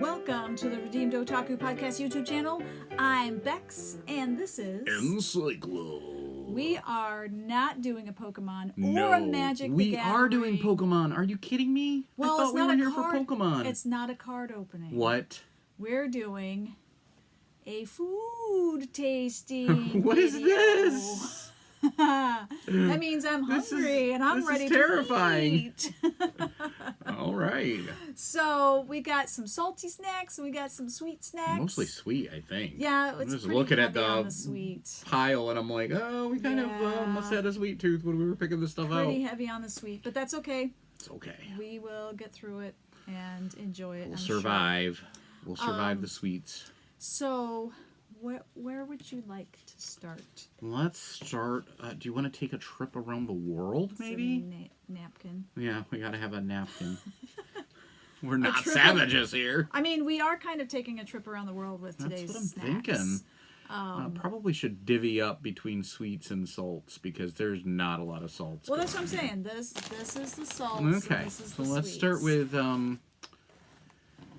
Welcome to the Redeemed Otaku Podcast YouTube channel. I'm Bex, and this is Encyclo. We are not doing a Pokemon No, or a Magic the we Gathering. are doing Pokemon. Are you kidding me? Well, I thought it's we not were a here card. for Pokemon. It's not a card opening. What? We're doing a food tasting. What is video. this? That means I'm hungry and I'm ready terrifying. to eat. All right. So we got some salty snacks and we got some sweet snacks. Mostly sweet, I think. Yeah, I'm it's just pretty looking at heavy on the the sweet. pile, and I'm like, oh, we kind of must have a sweet tooth when we were picking this stuff out. Pretty heavy on the sweet, but that's okay. It's okay. We will get through it and enjoy it. We'll I'm survive. Sure. We'll survive the sweets. So, where would you like to start? Let's start. Do you want to take a trip around the world, maybe? Napkin. Yeah, we gotta have a napkin. We're not trip savages here. I mean, we are kind of taking a trip around the world with today's That's what I'm snacks. thinking. Probably should divvy up between sweets and salts because there's not a lot of salts. Well, that's what I'm saying. This is the salts. Okay, This is so the let's sweets. start with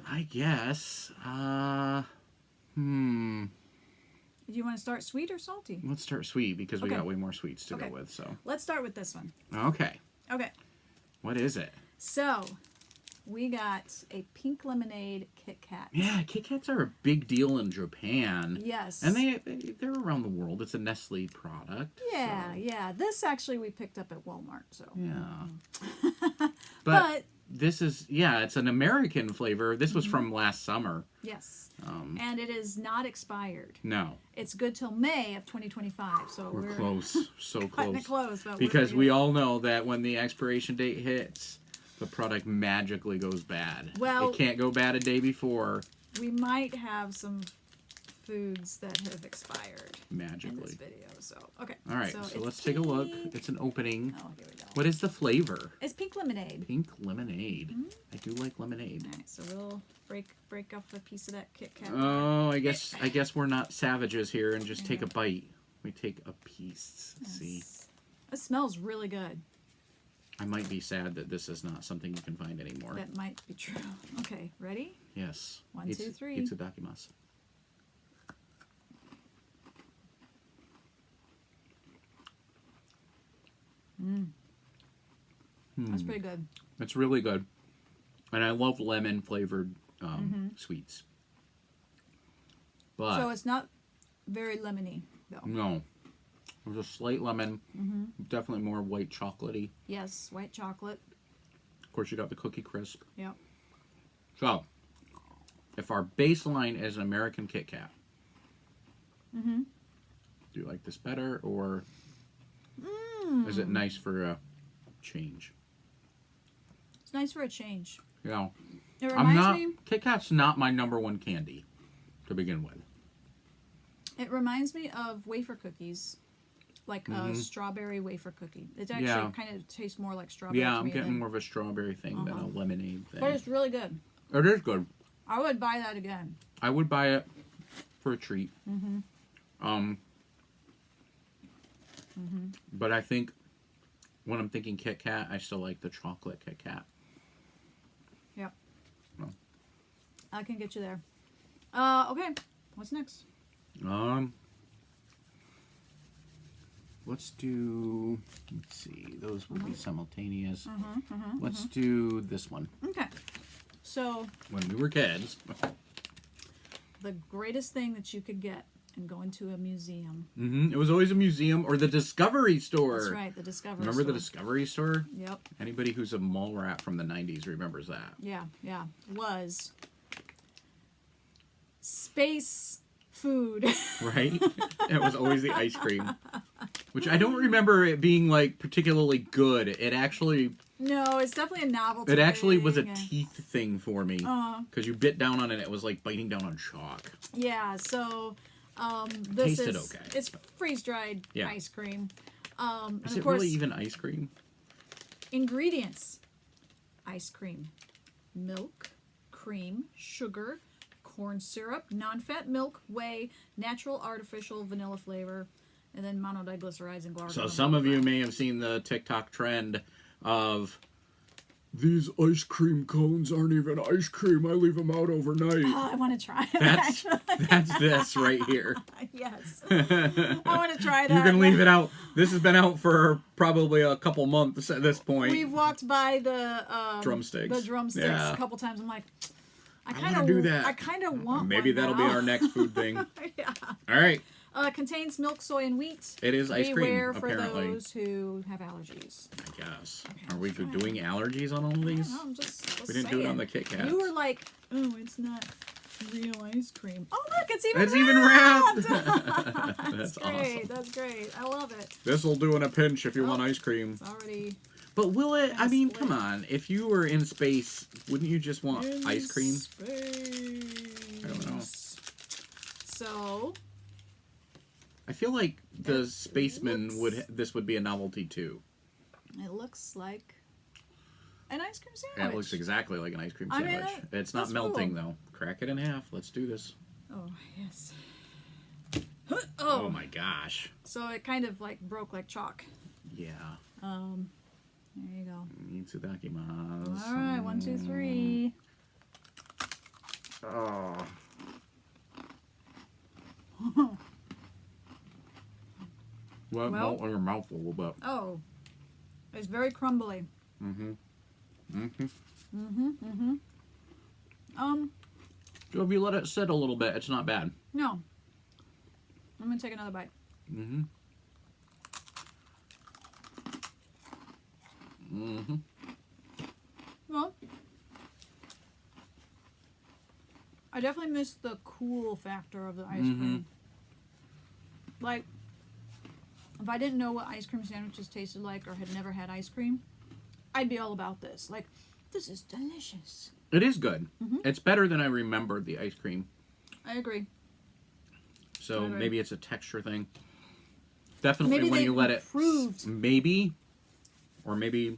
I guess Do you want to start sweet or salty? let's start sweet because we Okay. got way more sweets to Okay. go with. So Let's start with this one. okay, Okay. what is it? So, we got a pink lemonade Kit Kat. Yeah, Kit Kats are a big deal in Japan. Yes. And they're around the world. It's a Nestle product. Yeah, so, yeah. This actually we picked up at Walmart, so. yeah. But this is, it's an American flavor. This was from last summer. yes. And it is not expired. No, It's good till May of 2025, so we're close. So cutting it close. close. But Because we all know that when the expiration date hits, the product magically goes bad. Well- it can't go bad a day before. we might have some foods that have expired in Magically. this video. So, okay. All right, so it's let's take a look. pink. It's an opening. Oh, here we go. What is the flavor? It's pink lemonade. Pink lemonade. I do like lemonade. All right, so we'll break up a piece of that Kit Kat. Oh, I guess we're not savages here and just take a bite. We take a piece. Yes. See, It smells really good. I might be sad that this is not something you can find anymore. That might be true. Okay, ready? Yes. 1, 2, 3. It's a dakimasu. That's pretty good. It's really good, and I love lemon flavored sweets. But So it's not very lemony, though. no, there's a slight lemon. Definitely more white chocolatey. Yes, white chocolate. Of course, you got the cookie crisp. Yep. So, if our baseline is an American Kit Kat, do you like this better, or is it nice for a change? It's nice for a change. Yeah, It reminds me. Kit Kat's not my number one candy to begin with. It reminds me of wafer cookies, like a strawberry wafer cookie. It actually Yeah. kind of tastes more like strawberry. Yeah, to I'm me getting than- more of a strawberry thing than a lemonade thing. But it's really good. It is good. I would buy that again. I would buy it for a treat. But I think when I'm thinking Kit Kat, I still like the chocolate Kit Kat. Yep. Oh. I can get you there. Okay. What's next? Let's do. Let's see. Those will be simultaneous. Let's do this one. Okay. So When we were kids. the greatest thing that you could get and go into a museum. It was always a museum or the Discovery Store. That's right, the Discovery Remember the Store. Discovery Store? Yep. Anybody who's a mall rat from the 90s remembers that. Yeah, yeah. Was space food. Right? It was always the ice cream. Which I don't remember it being, like, particularly good. It actually... No, it's definitely a novelty. It actually was a thing, and- teeth thing for me. Because you bit down on it, it was like biting down on chalk. Yeah, so this Tasted is okay. it's freeze-dried Yeah. ice cream. And Is of it course, really even ice cream? ingredients: ice cream, milk, cream, sugar, corn syrup, non-fat milk, whey, natural artificial vanilla flavor, and then monodiglycerides and glargine. So some of you may have seen the TikTok trend of these ice cream cones aren't even ice cream. I leave them out overnight. Oh, I want to try it. That's this right here. Yes. I want to try that. You can leave it out. This has been out for probably a couple months at this point. We've walked by the drumsticks. A couple times. I'm like, I kind of do that. I kind of want Maybe one that'll now. be our next food thing. Yeah. All right. Contains milk, soy, and wheat. It is ice cream, Beware apparently. for those who have allergies. I guess. Okay, Are we let's try it. doing allergies on all of these? No, I'm just We didn't do it on the Kit Kats. You were like, oh, it's not real ice cream. Oh, look, it's even wrapped. That's great. Awesome. That's great. I love it. This will do in a pinch if you want ice cream. It's already... But will it? I mean, split. come on. If you were in space, wouldn't you just want in ice cream? Space. I don't know. So... I feel like the spaceman this would be a novelty too. It looks like an ice cream Yeah, sandwich. it looks exactly like an ice cream I mean, sandwich. It's not that's melting cool. though. Crack it in half. Let's do this. Oh, yes. Oh my gosh. So it kind of like broke like chalk. Yeah. There you go. Itsudakimasu. All right, 1, 2, 3. Oh. Well, melt in your mouth a little bit. Oh, it's very crumbly. So if you let it sit a little bit, it's not bad. No. I'm gonna take another bite. Well, I definitely missed the cool factor of the ice cream. Like, if I didn't know what ice cream sandwiches tasted like or had never had ice cream, I'd be all about this. Like, this is delicious. It is good. It's better than I remembered the ice cream. I agree. So I agree. maybe it's a texture thing. Definitely Maybe when they've you let improved. it... Maybe. Or maybe...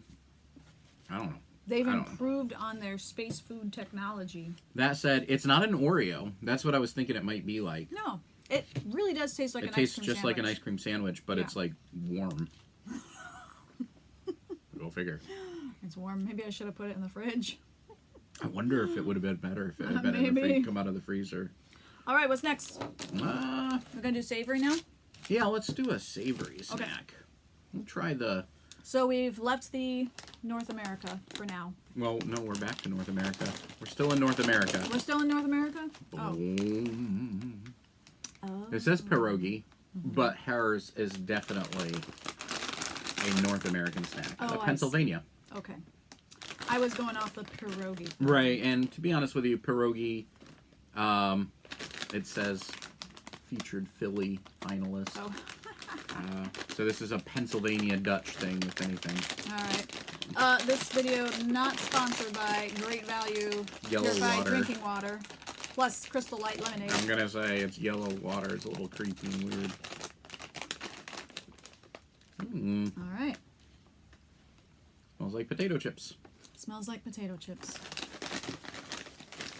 I don't know. They've I don't know. improved on their space food technology. That said, it's not an Oreo. That's what I was thinking it might be like. No, it really does taste like It an tastes ice cream just like an sandwich. ice cream sandwich, but Yeah. it's like warm. Go figure. It's warm. Maybe I should have put it in the fridge. I wonder if it would have been better if it had been in the Maybe. come out of the freezer. All right, what's next? Uh, We're gonna do savory now. yeah, let's do a savory snack. We'll try the... So we've left the North America for now. Well, no, we're back to North America. We're still in North America. We're still in North America. Oh, It says pierogi, but hers is definitely a North American snack. Oh, I Pennsylvania. okay. I was going off the pierogi. Right, and to be honest with you, pierogi, it says featured Philly finalist. Oh, So this is a Pennsylvania Dutch thing, if anything. all right. This video not sponsored by Great Value Yellow Purified water. Drinking Water plus Crystal Light Lemonade. I'm gonna say it's yellow water. It's a little creepy and weird. All right. Smells like potato chips. Smells like potato chips.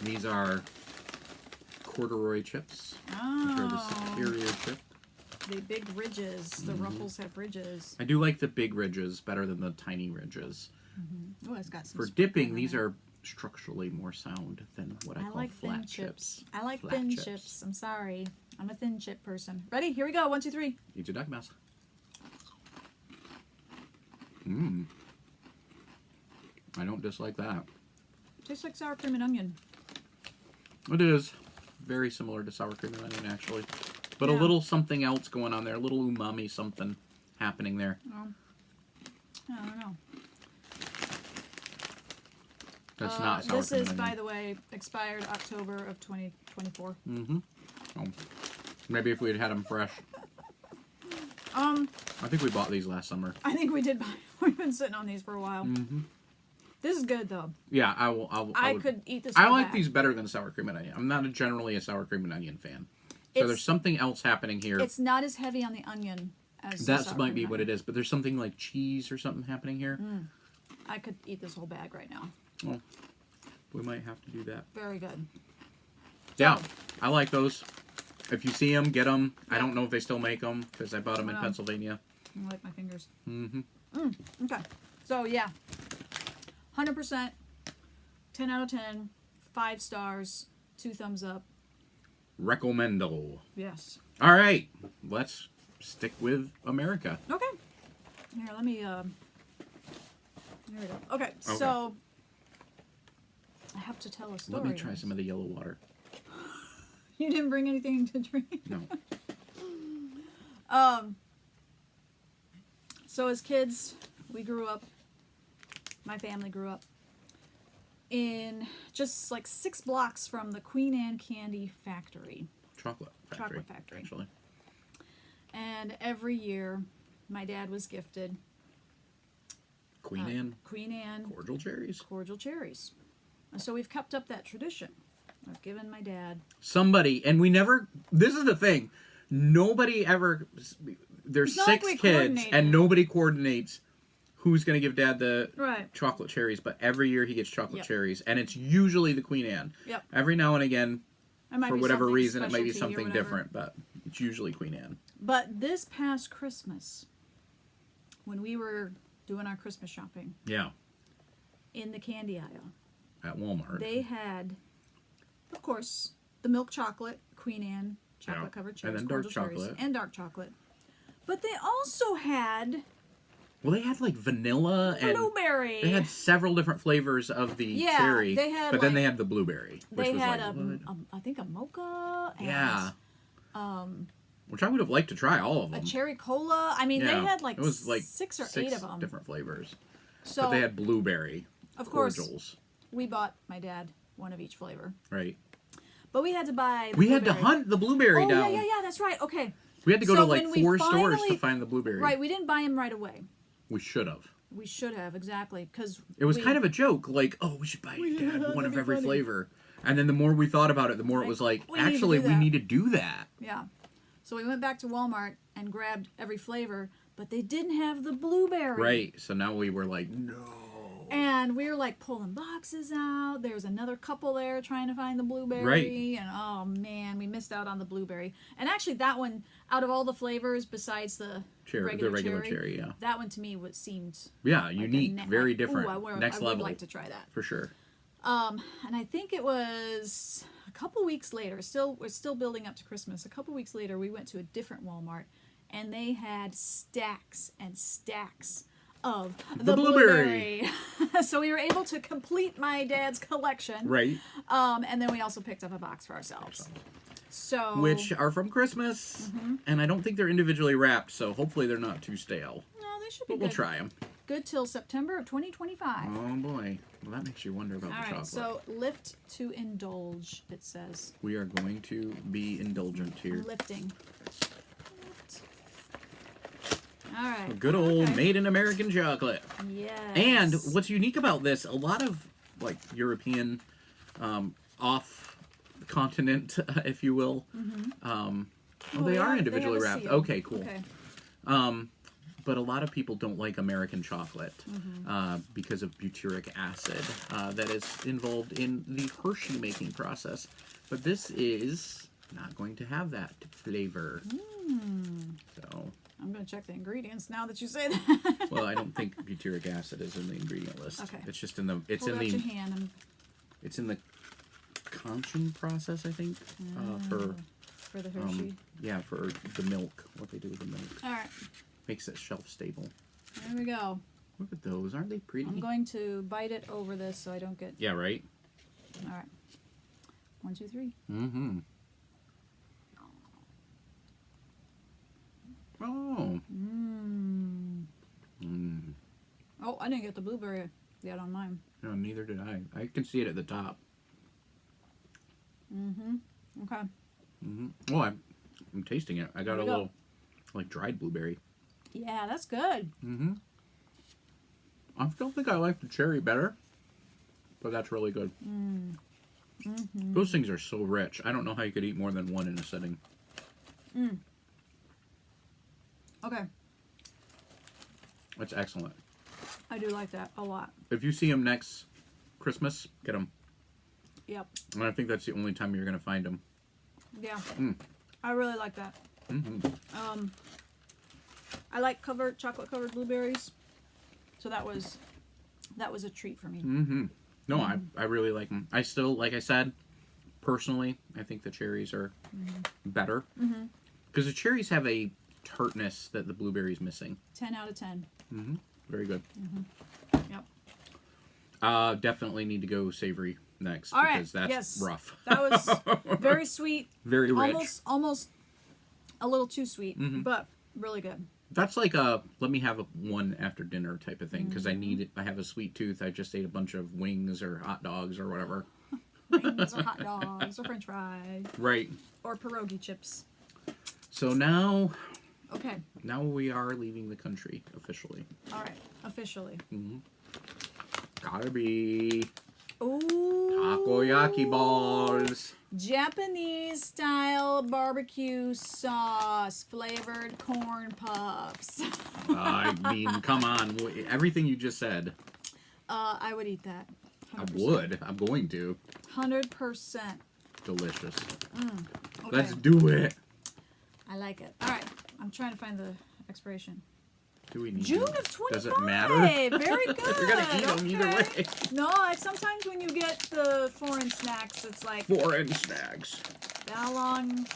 These are corduroy chips. Which are the Oh, superior chip. the big ridges. The ruffles have ridges. I do like the big ridges better than the tiny ridges. Oh, it's got some. For sprinkle dipping, in these it. are structurally more sound than what I call like flat thin chips. I like Flat thin chips. I'm sorry. I'm a thin chip person. Ready? Here we go. 1, 2, 3. Itsudakimasu. I don't dislike that. Tastes like sour cream and onion. It is very similar to sour cream and onion, actually. But a Yeah. little something else going on there. A little umami something happening there. I don't know. That's not sour This cream is, and by onion. the way, expired October of 2024. Oh. Maybe if we'd had them fresh. I think we bought these last summer. I think we did buy. We've been sitting on these for a while. This is good though. Yeah, I would- could eat this. I whole like bag. these better than sour cream and onion. I'm not generally a sour cream and onion fan. So It's- there's something else happening here. It's not as heavy on the onion as. That might be what it is, but there's something like cheese or something happening here. I could eat this whole bag right now. Well, we might have to do that. Very good. Yeah, I like those. If you see them, get them. I don't know if they still make them because I bought them in No. Pennsylvania. I like my fingers. Okay. So yeah. 100%, 10 out of 10, 5 stars, 2 thumbs up. Recommendo. Yes. All right, let's stick with America. Okay. Here, let me, here we go. Okay, so I have to tell a story. Let me try some of the yellow water. You didn't bring anything to drink? No. So as kids, we grew up, my family grew up in just like 6 blocks from the Queen Anne Candy Factory. Chocolate factory. Actually. And every year, my dad was gifted Queen Anne cordial cherries. Cordial cherries. And so we've kept up that tradition. I've given my dad Somebody, and we never, this is the thing, nobody ever, there's It's not 6 like we kids, coordinate and it. nobody coordinates who's going to give Dad the Right. chocolate cherries, but every year he gets chocolate Yep. cherries, and it's usually the Queen Anne. Yep. Every now and again, It might for be whatever something reason, it might be specialty or something whatever. different, but it's usually Queen Anne. But this past Christmas, when we were doing our Christmas shopping Yeah, in the candy aisle, at Walmart. they had, of course, the milk chocolate, Queen Anne chocolate covered cherries, and then dark cordial cherries, chocolate. and dark chocolate. But they also had Well, they had like vanilla and blueberry. they had several different flavors of the Yeah, cherry, they had, but then like- they had the blueberry, which They was had like, what? I think a mocha and Yeah. Which I would have liked to try all of a them. cherry cola. I mean, Yeah. they had like, it was like 6 or 8 of them. different flavors. So But they had blueberry of course, cordials, we bought my dad one of each flavor. right? But we had to buy the We had to blueberry. hunt the blueberry Oh, down. yeah, that's right. Okay. We had to go So to like when we 4 stores to finally- find the blueberry. Right, we didn't buy him right away. We should have. We should have, exactly, because It was kind of a joke, like, oh, we should buy We- Dad that'd one of be every funny. flavor. And then the more we thought about it, the more it was like, We need to actually, do we that. need to do that. Yeah. So we went back to Walmart and grabbed every flavor, but they didn't have the blueberry. Right. So now we were like, no. And we were like pulling boxes out. There was another couple there trying to find the blueberry. Right. And oh man, we missed out on the blueberry. And actually, that one, out of all the flavors besides the regular cherry, yeah. that one to me seemed Yeah, like a unique, very like, different. Ooh, I would Next level. like to try that. For sure. And I think it was a couple weeks later. We're still building up to Christmas. A couple weeks later, we went to a different Walmart, and they had stacks and stacks of the blueberry. So we were able to complete my dad's collection. Right. And then we also picked up a box for ourselves. So Which are from Christmas, and I don't think they're individually wrapped, so hopefully they're not too stale. no, they should be But we'll good. try them. Good till September of 2025. Oh boy. Well, that makes you wonder about All the right, chocolate. so lift to indulge, it says. We are going to be indulgent here. Lifting. Lift. All right. Good old Okay. made in American chocolate. Yes. And what's unique about this, a lot of like European off continent, if you will, well, they are individually have a wrapped. seal. Okay, cool. Okay. But a lot of people don't like American chocolate because of butyric acid that is involved in the Hershey making process. But this is not going to have that flavor. So, I'm going to check the ingredients now that you say that. well, I don't think butyric acid is in the ingredient list. Okay. It's just in the Pull out your hand. it's in the conching process, I think, For the Hershey. for the milk. What they do with the milk All right. makes it shelf stable. There we go. Look at those, aren't they pretty? I'm going to bite it over this so I don't get... Yeah, right. All right. 1, 2, 3. Mm-hmm. Oh. Oh, I didn't get the blueberry yet on mine. No, neither did I. I can see it at the top. Okay. Oh, I'm tasting it. I got There a we go. little, like, dried blueberry. Yeah, that's good. I still think I like the cherry better, but that's really good. Those things are so rich. I don't know how you could eat more than one in a sitting. Okay. That's excellent. I do like that a lot. If you see them next Christmas, get them. Yep. And I think that's the only time you're going to find them. Yeah. I really like that. I like chocolate covered blueberries. So that was that was a treat for me. Mm-hmm. No, I really like them. I still, like I said, personally, I think the cherries are better. Because the cherries have a tartness that the blueberry's missing. 10 out of 10. Very good. Yep. Definitely need to go savory next All right. because that's rough. That was very sweet. Very rich. Almost a little too sweet, but really good. That's like a let me have one after dinner type of thing because I need it. I have a sweet tooth. I just ate a bunch of wings or hot dogs or whatever. Wings or hot dogs or French fries. Right. Or pierogi chips. So now. Okay. Now we are leaving the country officially. All right, officially. Gotta be Ooh. takoyaki balls. Japanese style barbecue sauce flavored corn puffs. I mean, come on. Everything you just said. I would eat that. 100%. I would. I'm going to. 100%. Delicious. Okay. Let's do it. I like it. All right. I'm trying to find the expiration. Do we need June to? of 25. Does it matter? Very good. You're going to eat them either way. No, sometimes when you get the foreign snacks, it's like... Foreign snacks. How long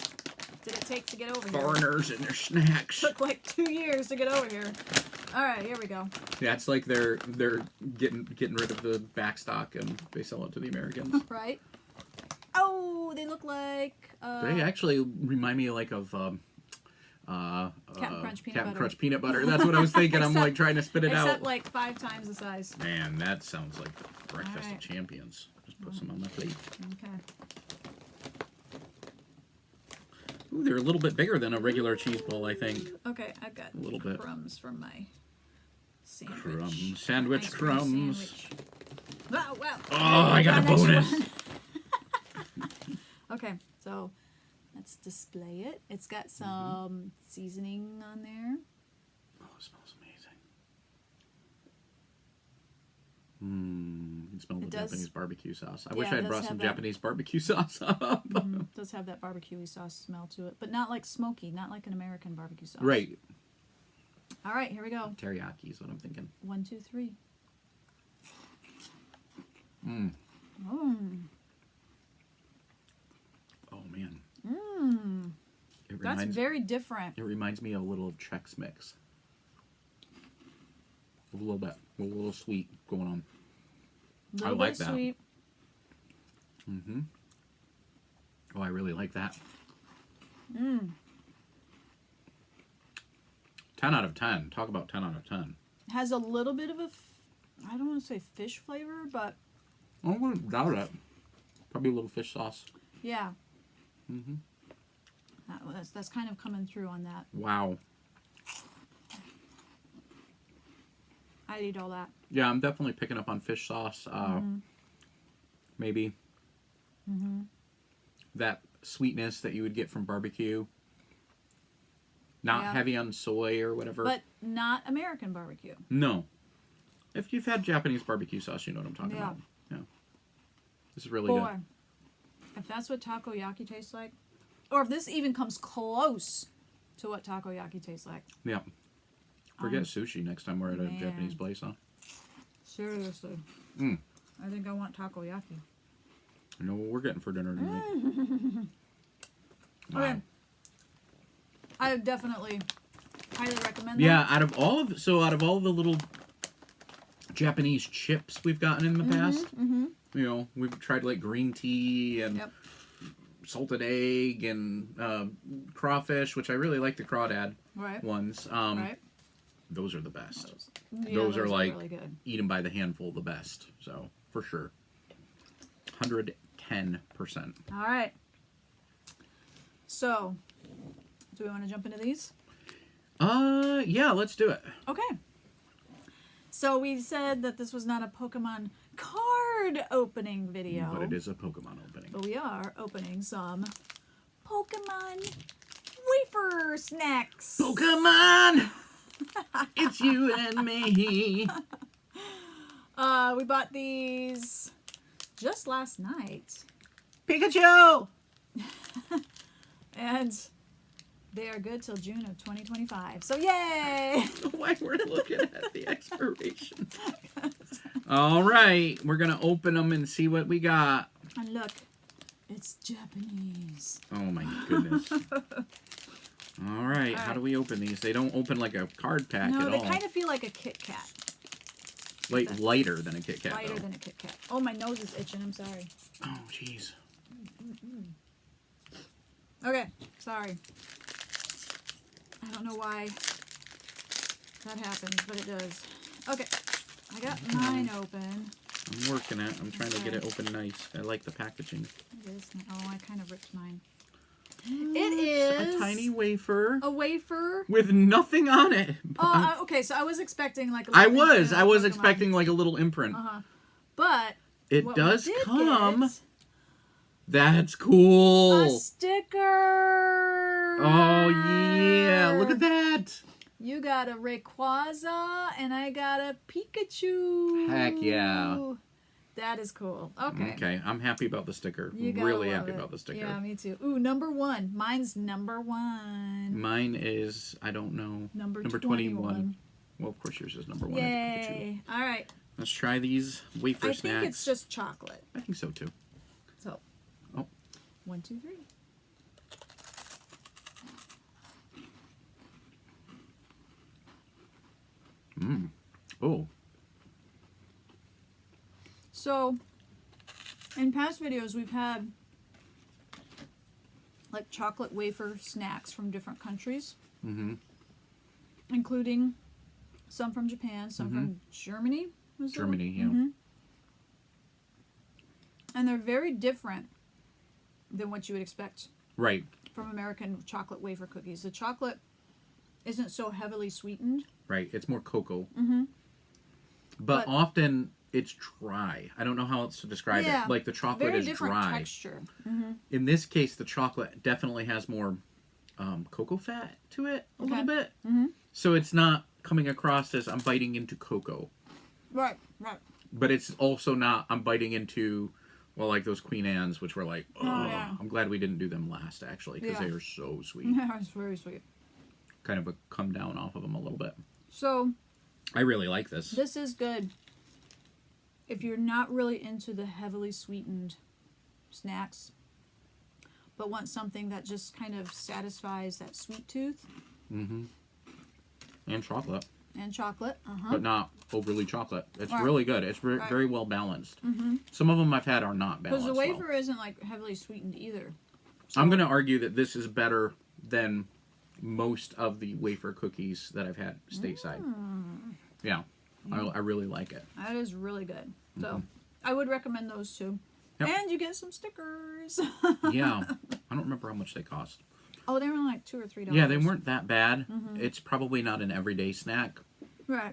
did it take to get over here? Foreigners and their snacks. Took like 2 years to get over here. All right, here we go. Yeah, it's like they're getting rid of the back stock and they sell it to the Americans. Right. Oh, they look like... They actually remind me like of... Captain Crunch peanut Captain butter. Crunch peanut butter. That's what I was thinking. I'm like trying to spit it out. Except like 5 times the size. Man, that sounds like breakfast All of right. champions. Just put some on my plate. Okay. Ooh, they're a little bit bigger than a regular cheese ball, I think. Okay, I've got A little bit. crumbs from my sandwich. Crumbs. Sandwich Ice cream crumbs. sandwich. Wow, wow. Oh, I got a An extra bonus. one. Okay, so let's display it. It's got some seasoning on there. Oh, it smells amazing. You smell the does. Japanese barbecue sauce. I Yeah, wish I it had does brought some have that. Japanese barbecue sauce up. It does have that barbecue sauce smell to it, but not like smoky, not like an American barbecue sauce. Right. All right, here we go. Teriyaki is what I'm thinking. 1, 2, 3. Mm. Mm. Oh, man. Mmm. It That's reminds, very different. it reminds me a little of Chex Mix. A little bit. A little sweet going on. Little like bit that. sweet. Mm-hmm. Oh, I really like that. Mmm. 10 out of 10. Talk about 10 out of 10. Has a little bit of a, I don't want to say fish flavor, but I wouldn't doubt it. Probably a little fish sauce. yeah. Mm-hmm. That's kind of coming through on that. Wow. I'd eat all that. Yeah, I'm definitely picking up on fish sauce. Maybe. That sweetness that you would get from barbecue. Not Yeah. heavy on soy or whatever. But not American barbecue. No. If you've had Japanese barbecue sauce, you know what I'm talking about. Yeah. This is really Boy, good. if that's what takoyaki tastes like, or if this even comes close to what takoyaki tastes like. Yeah. Forget sushi next time we're at a man. Japanese place, huh? Seriously. Mm. I think I want takoyaki. I know what we're getting for dinner tonight. Wow. Okay. I would definitely highly recommend that. Yeah, out of all the little Japanese chips we've gotten in the past, you know, we've tried like green tea and Yep. salted egg and crawfish, which I really like the crawdad Right. ones. Right. Those are the best. Yeah, those are like really good. eat them by the handful, the best. So for sure, 110%. All right. So, do we want to jump into these? Yeah, let's do it. Okay. So we said that this was not a Pokemon card opening video. But it is a Pokemon opening. But we are opening some Pokemon wafer snacks. Pokemon! It's you and me. We bought these just last night. Pikachu! And they are good till June of 2025. So yay! Why we're looking at the expiration. All right, we're gonna open them and see what we got. And look, it's Japanese. Oh my goodness. All right, how do we open these? They don't open like a card pack at all. No, they kind of feel like a Kit Kat. Like lighter than a Kit Kat. Lighter than a Kit Kat. Oh, my nose is itching. I'm sorry. Oh, jeez. Okay, sorry. I don't know why that happens, but it does. Okay, I got mine open. I'm working it. I'm trying to get it open nice. I like the packaging. It is. Oh, I kind of ripped mine. It is a tiny wafer. A wafer with nothing on it. Oh, okay. So I was expecting like. I was expecting like a little imprint. But it does come. That's cool. A sticker. Oh yeah! Look at that. You got a Rayquaza and I got a Pikachu. Heck yeah. That is cool. Okay. Okay, I'm happy about the sticker. Really happy about the sticker. Yeah, me too. Ooh, number 1. Mine's number 1. Mine is, I don't know. Number 21. Well, of course yours is number 1. Yay. All right. Let's try these wafer snacks. I think it's just chocolate. I think so too. So. Oh. 1, 2, 3. Oh. So, in past videos, we've had like chocolate wafer snacks from different countries, including some from Japan, some from Germany. Germany, yeah. And they're very different than what you would expect, right, from American chocolate wafer cookies. The chocolate isn't so heavily sweetened. Right, it's more cocoa. But often it's dry. I don't know how else to describe it. Like the chocolate is dry. Texture. In this case, the chocolate definitely has more cocoa fat to it a little bit. So it's not coming across as I'm biting into cocoa. Right. But it's also not I'm biting into, well, like those Queen Anne's, which were like, oh, I'm glad we didn't do them last, actually, because they are so sweet. Yeah, it's very sweet. Kind of a come down off of them a little bit. So, I really like this. This is good. If you're not really into the heavily sweetened snacks, but want something that just kind of satisfies that sweet tooth. And chocolate. And chocolate. But not overly chocolate. It's really good. It's very well balanced. Some of them I've had are not balanced. Because the wafer isn't like heavily sweetened either. So, I'm going to argue that this is better than most of the wafer cookies that I've had stateside. Yeah. I really like it. That is really good. So, I would recommend those two. Yep. And you get some stickers. Yeah. I don't remember how much they cost. Oh, they were like $2 or $3. Yeah, they weren't that bad. It's probably not an everyday snack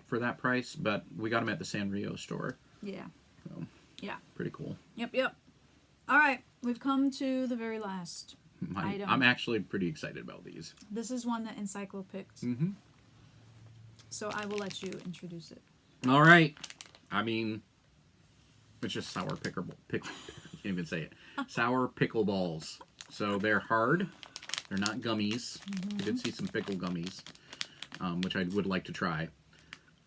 for that price, but we got them at the Sanrio store. Yeah. So, yeah. Pretty cool. Yep. All right. We've come to the very last item. I'm actually pretty excited about these. This is one that Encyclo picked. So I will let you introduce it. All right. I mean, it's just sour pickle. I can't even say it. Sour pickle balls. So they're hard. They're not gummies. I did see some pickle gummies, which I would like to try.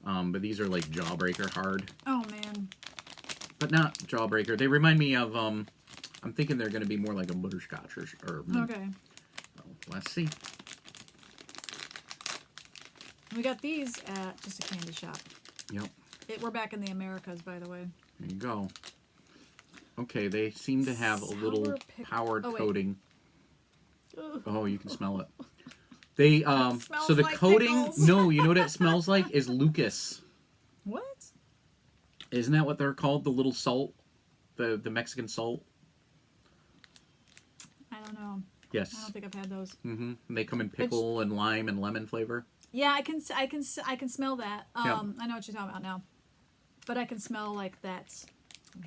But these are like Jawbreaker hard. Oh, man. But not Jawbreaker. They remind me of, I'm thinking they're going to be more like a butterscotch or okay. So let's see. We got these at just a candy shop. Yep. We're back in the Americas, by the way. There you go. Okay, they seem to have a little powdered coating. Oh, you can smell it. They so the like coating. pickles. No, you know what it smells like is Lucas. What? Isn't that what they're called? The little salt, the Mexican salt. I don't know. Yes. I don't think I've had those. And they come in pickle and lime and lemon flavor. Yeah, I can smell that. I know what you're talking about now, but I can smell like that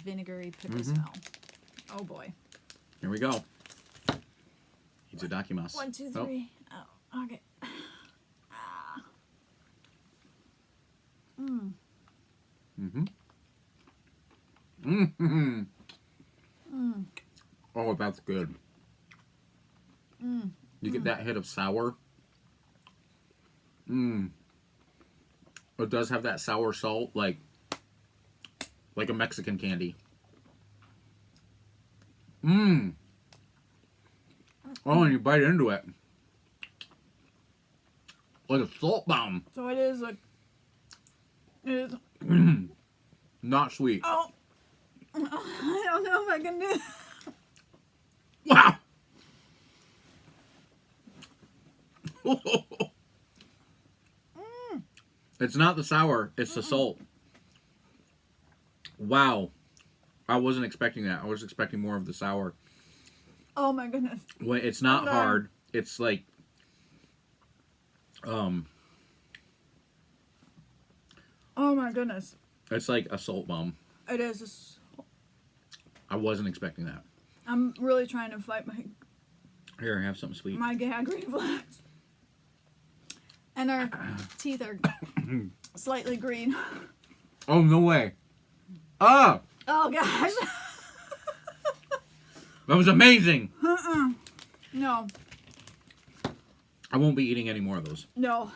vinegary pickle smell. Oh boy. Here we go. It's a Dakimasu. 1, 2, 3. Oh, okay. Oh, that's good. You get that hit of sour. It does have that sour salt, like like a Mexican candy. Mmm. Oh, and you bite into it. Like a salt bomb. So it is like, it is. Not sweet. Oh, I don't know if I can do it. Wow. It's not the sour, it's the salt. Wow. I wasn't expecting that. I was expecting more of the sour. Oh my goodness. Well, it's not hard. It's like Oh my goodness. it's like a salt bomb. It is. I wasn't expecting that. I'm really trying to fight Here, have something sweet. my gag reflex. And our teeth are slightly green. Oh, no way. Ah! Oh gosh. That was amazing. No. I won't be eating any more of those. No.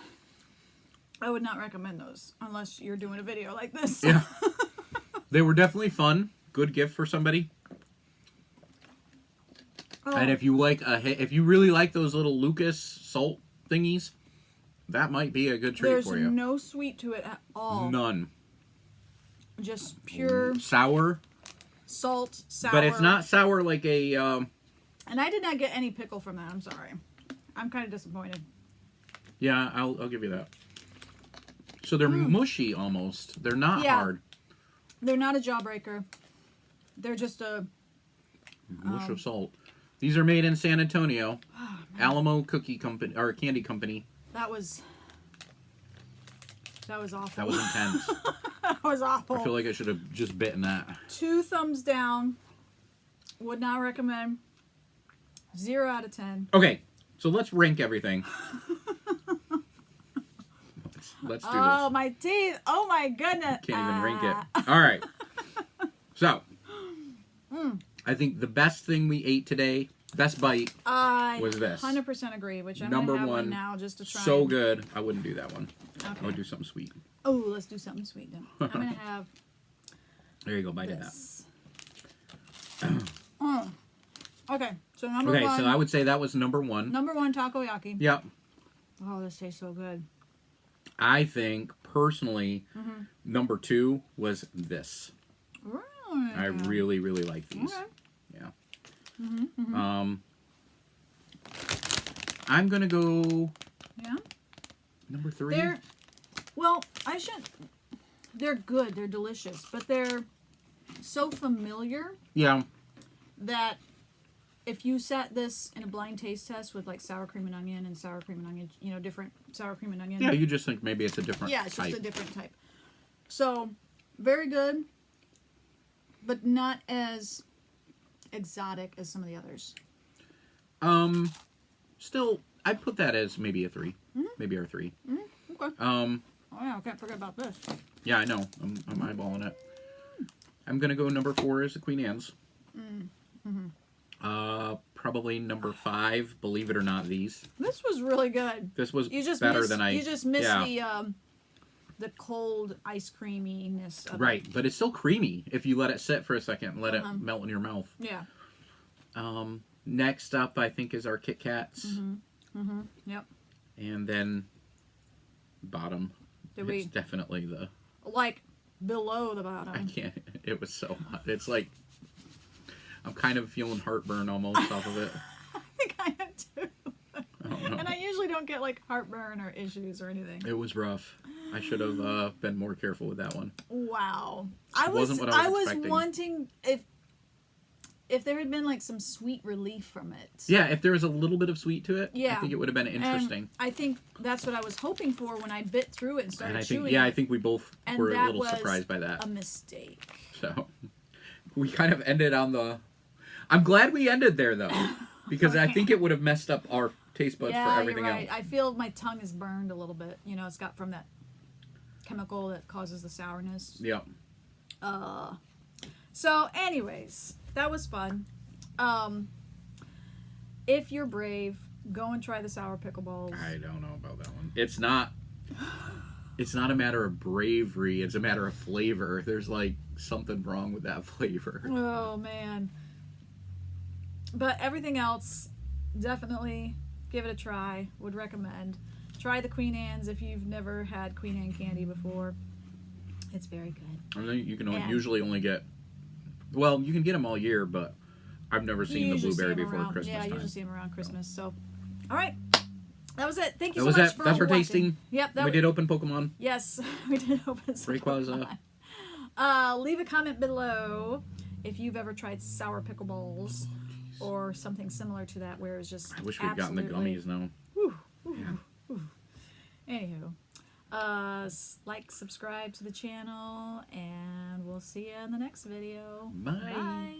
I would not recommend those unless you're doing a video like this. Yeah. They were definitely fun. Good gift for somebody. Oh. And if you like if you really like those little Lucas salt thingies, that might be a good treat There's for you. no sweet to it at all. None. Just pure Sour. salt, sour. But it's not sour like a And I did not get any pickle from that. I'm sorry. I'm kind of disappointed. yeah, I'll give you that. So they're mushy almost. They're not hard. They're not a jawbreaker. They're just a Mush of salt. These are made in San Antonio. Alamo Cookie Company or Candy Company. That was awful. That was intense. That was awful. I feel like I should have just bitten that. 2 thumbs down. Would not recommend. 0 out of 10. Okay, so let's rank everything. Let's do Oh, this. my teeth. Oh, my goodness. Can't even rank it. All right. So, I think the best thing we ate today, best bite, I was this. 100% agree, which I'm Number going to have one one, now just to try. so and- good. I wouldn't do that one. I Okay. would do something sweet. Oh, let's do something sweet then. I'm going to have There you go. Bite of that. this. Okay, so number Okay, one. so I would say that was number one. Number one, takoyaki. Yep. Oh, this tastes so good. I think, personally, number two was this. Really? I really, really like these. Okay. Yeah. I'm going to go Yeah? number three. They're good, they're delicious, but they're so familiar Yeah. that if you set this in a blind taste test with like sour cream and onion and sour cream and onion, different sour cream and onion. Yeah, you just think maybe it's a different Yeah, it's just type. a different type. So, very good, but not as exotic as some of the others. Still, I'd put that as maybe a 3. Maybe our 3. Okay. Um, Oh yeah, I can't forget about this. yeah, I know. I'm eyeballing it. I'm gonna go number 4 is the Queen Anne's. Probably number 5. Believe it or not, these. This was really good. This was You just better missed, than I. You just missed yeah. the cold ice creaminess of Right, it. but it's still creamy if you let it sit for a second and let it melt in your mouth. Yeah. Next up, I think, is our Kit Kats. Yep. And then bottom. Did It's we definitely the. like below the bottom? I can't. It was so much. It's like I'm kind of feeling heartburn almost off of it. I think I am too. I don't know. And I usually don't get like heartburn or issues or anything. It was rough. I should have been more careful with that one. Wow. It wasn't what I was expecting. wanting if there had been like some sweet relief from it. Yeah, if there was a little bit of sweet to it, I Yeah. think it would have been interesting. And I think that's what I was hoping for when I bit through it and started And I think, chewing yeah, it. I think we both And were a that little was surprised by that. a mistake. So we kind of ended on the. I'm glad we ended there though, because I think it would have messed up our taste buds for everything you're right. else. I feel my tongue is burned a little bit. It's got from that chemical that causes the sourness. Yeah. So, anyways, that was fun. If you're brave, go and try the sour pickleballs. I don't know about that one. It's not. it's not a matter of bravery, it's a matter of flavor. There's like something wrong with that flavor. Oh man. But everything else, definitely give it a try. Would recommend. Try the Queen Anne's if you've never had Queen Anne candy before. It's very good. I mean, you can usually only get, well, you can get them all year, but I've never seen the blueberry before Christmas Yeah, I time. usually see them around Christmas. So, all right. That was it. Thank you That so was much it. for That's our watching. tasting. Yep. We did open Pokemon. Yes, we did open some Rayquaza. Pokemon. Leave a comment below if you've ever tried sour pickleballs or something similar to that, where it's just I wish we'd gotten the gummies now. Anywho, like, subscribe to the channel, and we'll see you in the next video. Bye. Bye.